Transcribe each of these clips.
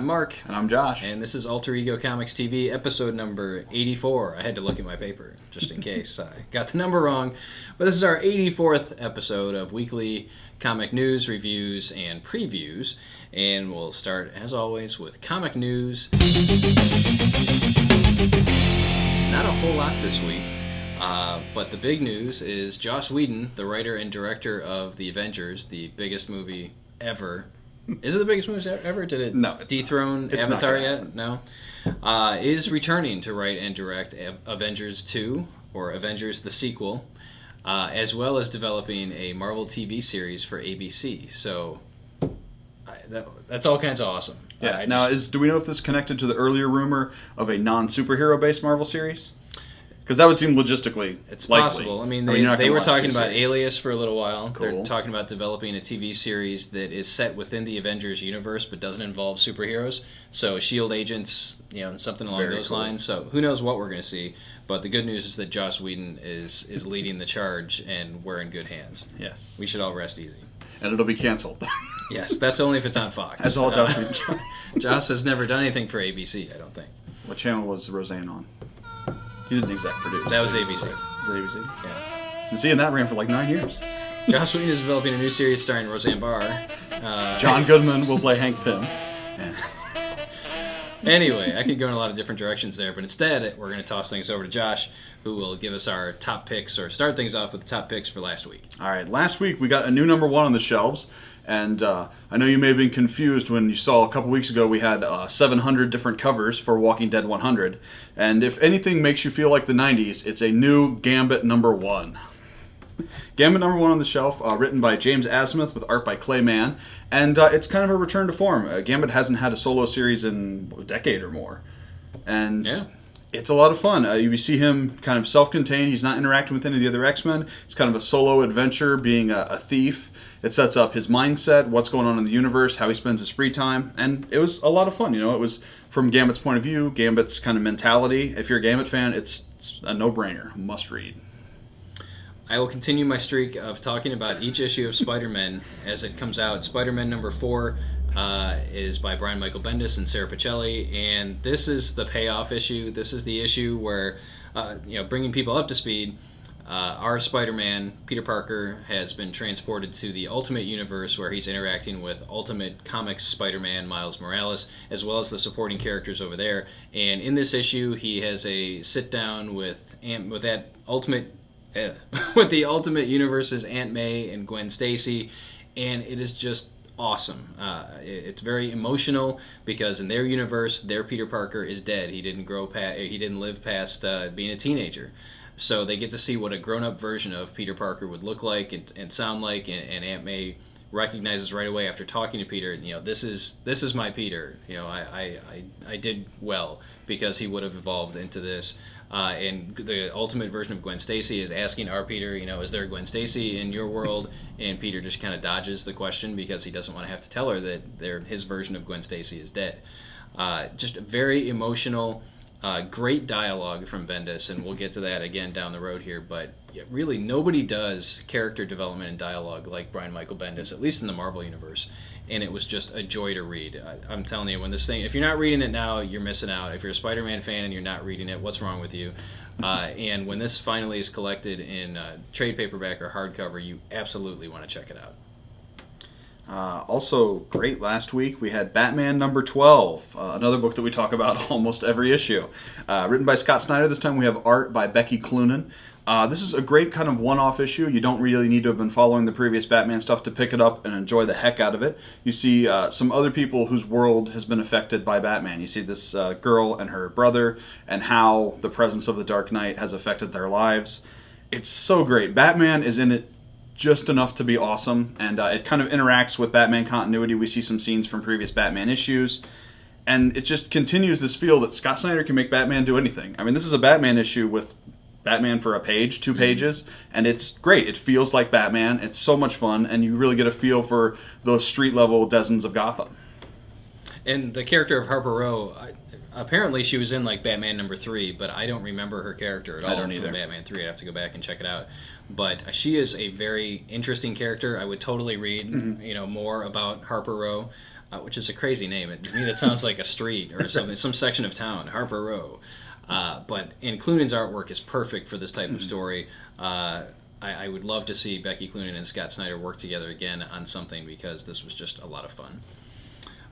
Mark. And I'm Josh. And this is Alter Ego Comics TV, episode number 84. I had to look at my paper, just in case I got the number wrong. But this is our 84th episode of weekly comic news, reviews, and previews. And we'll start, as always, with comic news. Not a whole lot this week. But the big news is Joss Whedon, the writer and director of The Avengers, the biggest movie ever. Is it the biggest movie ever? Did it dethrone Avatar yet? No. Is returning to write and direct Avengers 2, or Avengers the sequel, as well as developing a Marvel TV series for ABC. So that's all kinds of awesome. Yeah. Do we know if this is connected to the earlier rumor of a non-superhero based Marvel series? Because that would seem logistically it's likely. Possible. I mean, they were talking about Alias for a little while. Cool. They're talking about developing a TV series that is set within the Avengers universe but doesn't involve superheroes. So S.H.I.E.L.D. agents, something along those lines. So who knows what we're going to see. But the good news is that Joss Whedon is leading the charge, and we're in good hands. Yes. We should all rest easy. And it'll be canceled. Yes, that's only if it's on Fox. That's all Joss Whedon. Joss has never done anything for ABC, I don't think. What channel was Roseanne on? He didn't exec produce. That was ABC. Was it ABC? Yeah. And that ran for like 9 years. Joss Whedon is developing a new series starring Roseanne Barr. John Goodman will play Hank Pym. Yeah. Anyway, I could go in a lot of different directions there, but instead we're going to toss things over to Josh, who will give us our top picks, or start things off with the top picks for last week. All right, last week we got a new number 1 on the shelves, and I know you may have been confused when you saw a couple weeks ago we had 700 different covers for Walking Dead 100, and if anything makes you feel like the 90s, it's a new Gambit number 1. Gambit number 1 on the shelf, written by James Azimuth with art by Clay Mann, and it's kind of a return to form. Gambit hasn't had a solo series in a decade or more, and it's a lot of fun. You see him kind of self-contained. He's not interacting with any of the other X-Men. It's kind of a solo adventure, being a thief. It sets up his mindset, what's going on in the universe, how he spends his free time, and it was a lot of fun. It was from Gambit's point of view, Gambit's kind of mentality. If you're a Gambit fan, it's a no-brainer, must read. I will continue my streak of talking about each issue of Spider-Man as it comes out. Spider-Man number 4 is by Brian Michael Bendis and Sarah Pichelli, and this is the payoff issue. This is the issue where, bringing people up to speed, our Spider-Man, Peter Parker, has been transported to the Ultimate Universe where he's interacting with Ultimate Comics Spider-Man Miles Morales, as well as the supporting characters over there. And in this issue, he has a sit-down with that Ultimate... with the Ultimate Universe's Aunt May and Gwen Stacy, and it is just awesome. It's very emotional because in their universe, their Peter Parker is dead. He didn't live past being a teenager. So they get to see what a grown-up version of Peter Parker would look like and sound like, and Aunt May recognizes right away after talking to Peter, this is my Peter. I did well because he would have evolved into this. And the ultimate version of Gwen Stacy is asking our Peter, is there a Gwen Stacy in your world? And Peter just kind of dodges the question because he doesn't want to have to tell her that his version of Gwen Stacy is dead. Just very emotional, great dialogue from Bendis, and we'll get to that again down the road here. But really, nobody does character development and dialogue like Brian Michael Bendis, at least in the Marvel universe. And it was just a joy to read. I'm telling you, if you're not reading it now, you're missing out. If you're a Spider-Man fan and you're not reading it, what's wrong with you? And when this finally is collected in trade paperback or hardcover, you absolutely want to check it out. Also great last week, we had Batman number 12, another book that we talk about almost every issue. Written by Scott Snyder. This time we have art by Becky Cloonan. This is a great kind of one-off issue. You don't really need to have been following the previous Batman stuff to pick it up and enjoy the heck out of it. You see some other people whose world has been affected by Batman. You see this girl and her brother and how the presence of the Dark Knight has affected their lives. It's so great. Batman is in it just enough to be awesome, and it kind of interacts with Batman continuity. We see some scenes from previous Batman issues, and it just continues this feel that Scott Snyder can make Batman do anything. I mean, this is a Batman issue with Batman for a page, 2 pages, and it's great. It feels like Batman. It's so much fun, and you really get a feel for those street-level Desmons of Gotham. And the character of Harper Row, apparently she was in like Batman number 3, but I don't remember her character at all from Batman 3. I'd have to go back and check it out. But she is a very interesting character. I would totally read more about Harper Row. which is a crazy name. To me, that sounds like a street or something, some section of town, Harper Row. And Cloonan's artwork is perfect for this type of story. I would love to see Becky Cloonan and Scott Snyder work together again on something, because this was just a lot of fun.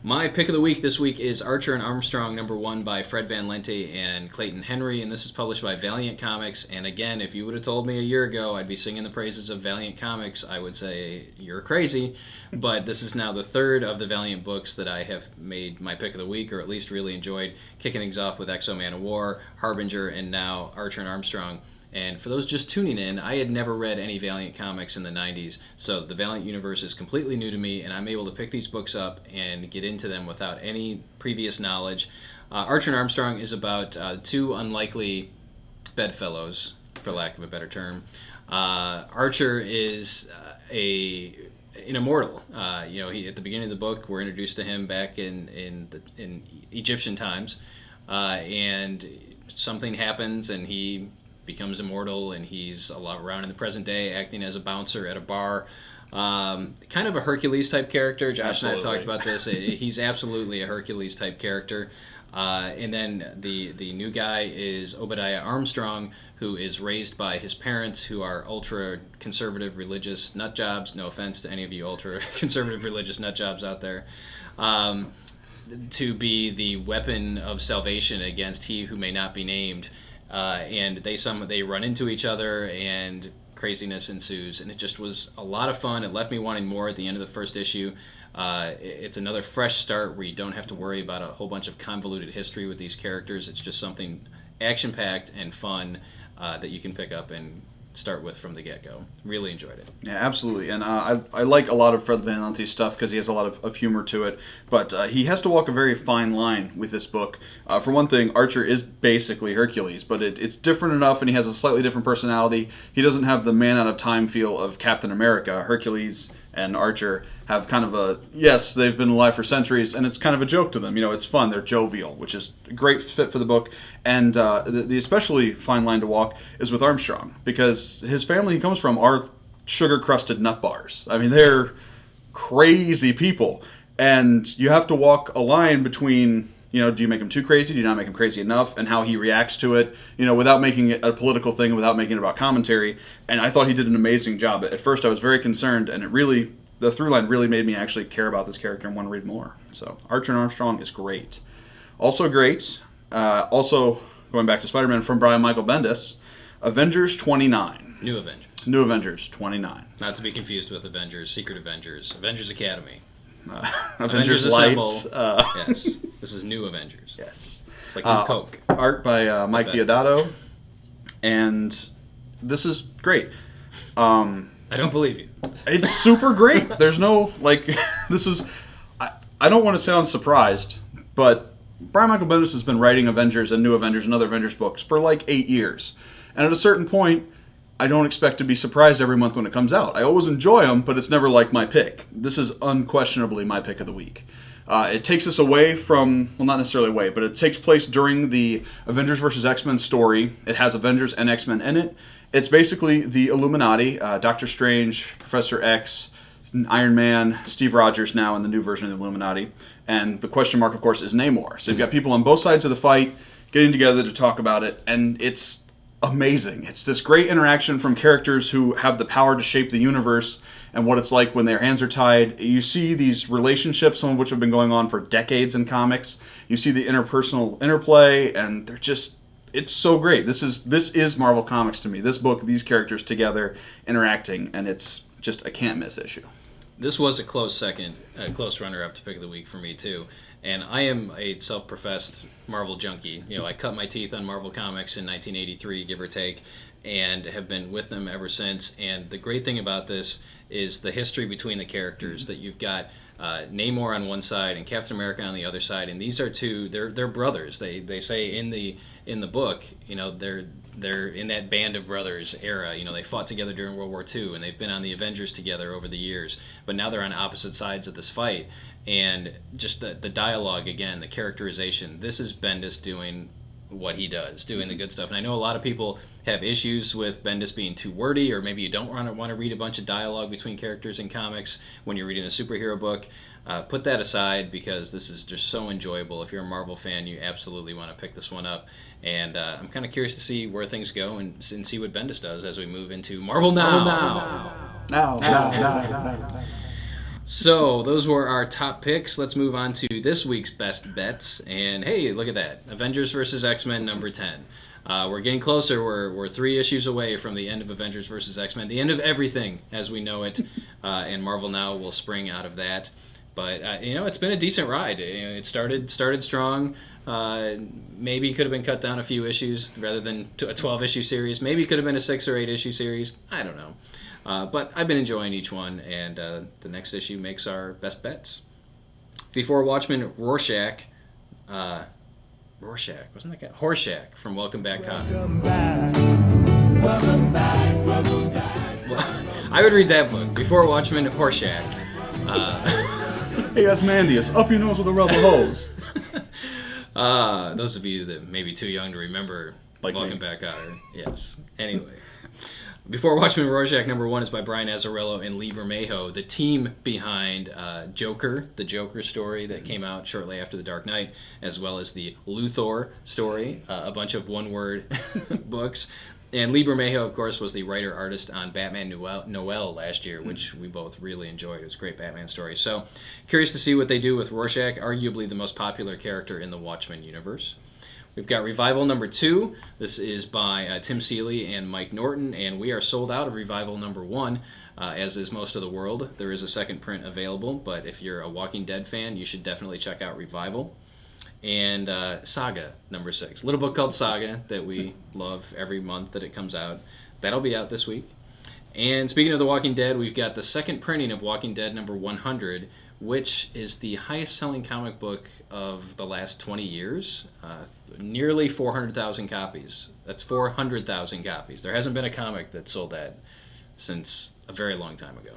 My pick of the week this week is Archer and Armstrong #1 by Fred Van Lente and Clayton Henry, and this is published by Valiant Comics. And again, if you would have told me a year ago I'd be singing the praises of Valiant Comics, I would say you're crazy. But this is now the third of the Valiant books that I have made my pick of the week, or at least really enjoyed, kicking things off with X-O Man of War, Harbinger, and now Archer and Armstrong. And for those just tuning in, I had never read any Valiant comics in the 90s, so the Valiant universe is completely new to me, and I'm able to pick these books up and get into them without any previous knowledge. Archer and Armstrong is about two unlikely bedfellows, for lack of a better term. Archer is an immortal. He, at the beginning of the book, we're introduced to him back in Egyptian times, and something happens, and he becomes immortal, and he's around in the present day acting as a bouncer at a bar. Kind of a Hercules type character. Josh and I have talked about this. He's absolutely a Hercules type character. And then the new guy is Obadiah Armstrong, who is raised by his parents, who are ultra conservative religious nut jobs. No offense to any of you ultra conservative religious nut jobs out there. To be the weapon of salvation against he who may not be named. And they run into each other, and craziness ensues, and it just was a lot of fun. It left me wanting more at the end of the first issue. It's another fresh start where you don't have to worry about a whole bunch of convoluted history with these characters. It's just something action-packed and fun that you can pick up and start with from the get-go. Really enjoyed it. Yeah, absolutely. And I like a lot of Fred Van Lente's stuff because he has a lot of humor to it. But he has to walk a very fine line with this book. For one thing, Archer is basically Hercules, but it's different enough, and he has a slightly different personality. He doesn't have the man-out-of-time feel of Captain America. Hercules and Archer have kind of yes, they've been alive for centuries, and it's kind of a joke to them. It's fun. They're jovial, which is a great fit for the book. And the especially fine line to walk is with Armstrong, because his family he comes from are sugar-crusted nut bars. I mean, they're crazy people. And you have to walk a line between, do you make him too crazy? Do you not make him crazy enough? And how he reacts to it, without making it a political thing, without making it about commentary. And I thought he did an amazing job. At first I was very concerned, and the through line really made me actually care about this character and want to read more. So Archer and Armstrong is great. Also great, also going back to Spider-Man from Brian Michael Bendis, Avengers 29. New Avengers. New Avengers 29. Not to be confused with Avengers, Secret Avengers, Avengers Academy. Avengers Light. Yes. This is New Avengers. Yes. It's like New Coke. Art by Mike Deodato. And this is great. I don't believe you. It's super great. There's no, this is... I don't want to sound surprised, but Brian Michael Bendis has been writing Avengers and New Avengers and other Avengers books for 8 years. And at a certain point, I don't expect to be surprised every month when it comes out. I always enjoy them, but it's never my pick. This is unquestionably my pick of the week. It takes us away from, well, not necessarily away, but it takes place during the Avengers vs. X-Men story. It has Avengers and X-Men in it. It's basically the Illuminati, Doctor Strange, Professor X, Iron Man, Steve Rogers now in the new version of the Illuminati. And the question mark, of course, is Namor. So you've got people on both sides of the fight getting together to talk about it, and it's amazing. It's this great interaction from characters who have the power to shape the universe and what it's like when their hands are tied. You see these relationships, some of which have been going on for decades in comics. You see the interpersonal interplay, and they're just... It's so great. This is Marvel Comics to me. This book, these characters together, interacting, and it's just a can't-miss issue. This was a close runner-up to pick of the week for me, too. And I am a self-professed Marvel junkie. I cut my teeth on Marvel Comics in 1983, give or take, and have been with them ever since. And the great thing about this is the history between the characters, that you've got Namor on one side and Captain America on the other side, and these are they're brothers. They say in the book, they're in that Band of Brothers era. They fought together during World War II, and they've been on the Avengers together over the years. But now they're on opposite sides of this fight, and just the dialogue again, the characterization. This is Bendis doing what he does, doing the good stuff. And I know a lot of people have issues with Bendis being too wordy, or maybe you don't want to read a bunch of dialogue between characters in comics when you're reading a superhero book. Put that aside, because this is just so enjoyable. If you're a Marvel fan, you absolutely want to pick this one up. And I'm kind of curious to see where things go and see what Bendis does as we move into Marvel Now. So those were our top picks. Let's move on to this week's best bets. And hey, look at that. Avengers vs. X-Men number 10. We're getting closer. We're 3 issues away from the end of Avengers vs. X-Men, the end of everything as we know it. And Marvel Now will spring out of that. But it's been a decent ride. It started strong. Maybe could have been cut down a few issues rather than a 12-issue series. Maybe it could have been a 6 or 8 issue series. I don't know. But I've been enjoying each one, and the next issue makes our best bets. Before Watchmen, Rorschach, wasn't that guy? Horshack from Welcome Back, Kotter. Welcome back. Well, I would read that book. Before Watchmen, Horshack. Hey, that's Mandius. Up your nose with a rubber hose. Those of you that may be too young to remember Welcome Back, Kotter. Yes. Anyway. Before Watchmen, Rorschach number 1 is by Brian Azzarello and Lee Bermejo, the team behind Joker, the Joker story that came out shortly after The Dark Knight, as well as the Luthor story, a bunch of one-word books. And Lee Bermejo, of course, was the writer-artist on Batman Noel last year, which we both really enjoyed. It was a great Batman story. So, curious to see what they do with Rorschach, arguably the most popular character in the Watchmen universe. We've got Revival number 2. This is by Tim Seeley and Mike Norton, and we are sold out of Revival number 1, as is most of the world. There is a second print available, but if you're a Walking Dead fan, you should definitely check out Revival. And Saga number 6. A little book called Saga that we love every month that it comes out. That'll be out this week. And speaking of The Walking Dead, we've got the second printing of Walking Dead number 100, which is the highest-selling comic book of the last 20 years. Nearly 400,000 copies. That's 400,000 copies. There hasn't been a comic that sold that since a very long time ago.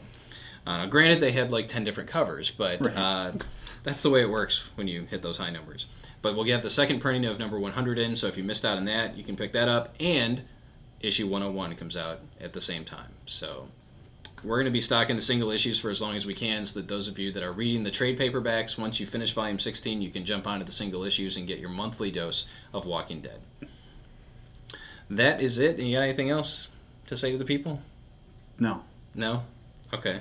Granted, they had like 10 different covers, but that's the way it works when you hit those high numbers. But we'll get the second printing of number 100 in, so if you missed out on that, you can pick that up. And issue 101 comes out at the same time. So we're going to be stocking the single issues for as long as we can, so that those of you that are reading the trade paperbacks, once you finish volume 16, you can jump onto the single issues and get your monthly dose of Walking Dead. That is it. You got anything else to say to the people? No. No? Okay.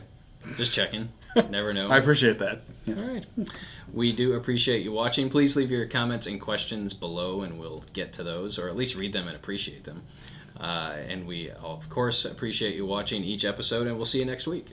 Just checking. Never know. I appreciate that. Yes. All right. We do appreciate you watching. Please leave your comments and questions below, and we'll get to those, or at least read them and appreciate them. And we, of course, appreciate you watching each episode, and we'll see you next week.